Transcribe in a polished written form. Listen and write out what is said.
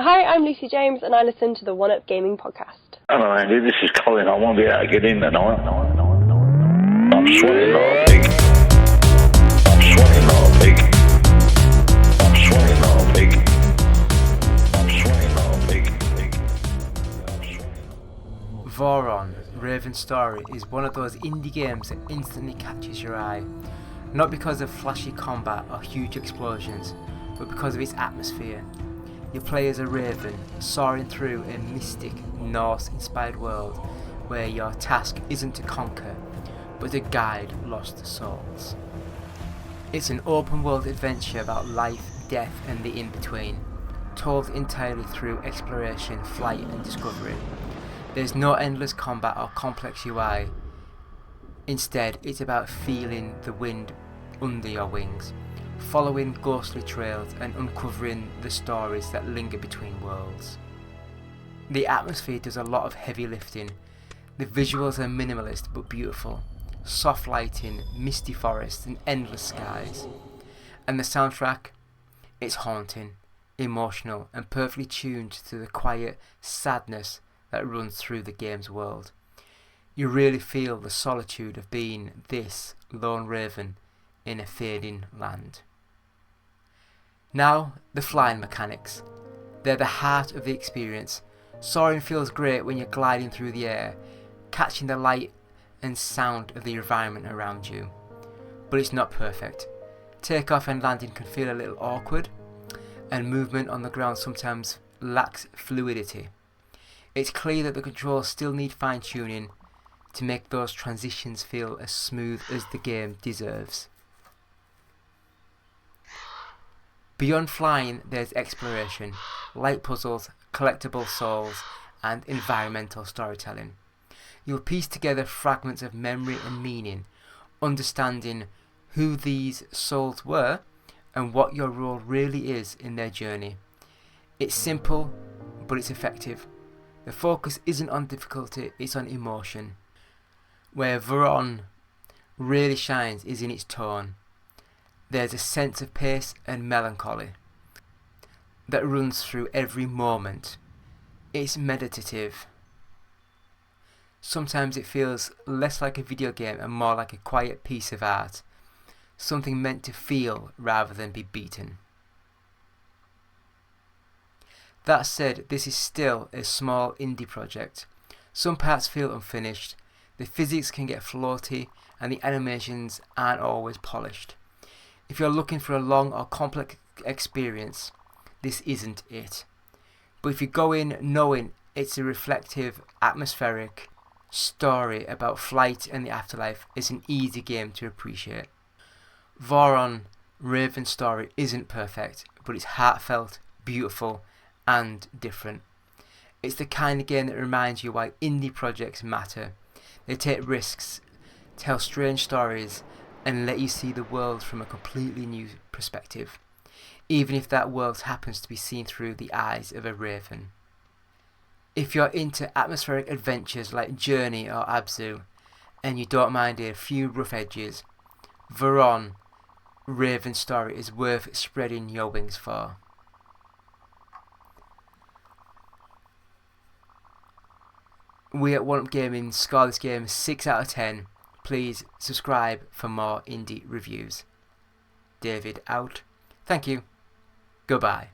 Hi, I'm Lucy James and I listen to the One Up Gaming podcast. Hello Andy, this is Colin. I won't be able to get in tonight. I'm sweating like a pig. I'm sweating like a pig. I'm sweating like a pig. I'm sweating like a pig. Voron, Raven Story, is one of those indie games that instantly catches your eye. Not because of flashy combat or huge explosions, but because of its atmosphere. You play as a raven, soaring through a mystic, Norse-inspired world where your task isn't to conquer, but to guide lost souls. It's an open-world adventure about life, death and the in-between, told entirely through exploration, flight and discovery. There's no endless combat or complex UI. Instead, it's about feeling the wind under your wings, following ghostly trails and uncovering the stories that linger between worlds. The atmosphere does a lot of heavy lifting. The visuals are minimalist but beautiful, soft lighting, misty forests and endless skies. And the soundtrack? It's haunting, emotional and perfectly tuned to the quiet sadness that runs through the game's world. You really feel the solitude of being this lone raven in a fading land. Now, the flying mechanics. They're the heart of the experience. Soaring feels great when you're gliding through the air, catching the light and sound of the environment around you. But it's not perfect. Takeoff and landing can feel a little awkward, and movement on the ground sometimes lacks fluidity. It's clear that the controls still need fine-tuning to make those transitions feel as smooth as the game deserves. Beyond flying, there's exploration, light puzzles, collectible souls, and environmental storytelling. You'll piece together fragments of memory and meaning, understanding who these souls were and what your role really is in their journey. It's simple, but it's effective. The focus isn't on difficulty, it's on emotion. Where Voron really shines is in its tone. There's a sense of pace and melancholy that runs through every moment. It's meditative. Sometimes it feels less like a video game and more like a quiet piece of art, something meant to feel rather than be beaten. That said, this is still a small indie project. Some parts feel unfinished, the physics can get floaty, and the animations aren't always polished. If you're looking for a long or complex experience, this isn't it. But if you go in knowing it's a reflective, atmospheric story about flight and the afterlife, it's an easy game to appreciate. Voron, Raven Story isn't perfect, but it's heartfelt, beautiful, and different. It's the kind of game that reminds you why indie projects matter. They take risks, tell strange stories, and let you see the world from a completely new perspective, even if that world happens to be seen through the eyes of a raven. If you're into atmospheric adventures like Journey or Abzu, and you don't mind a few rough edges, Voron, Raven Story is worth spreading your wings for. We at One Up Gaming score this game 6 out of 10. Please subscribe for more indie reviews. David out. Thank you. Goodbye.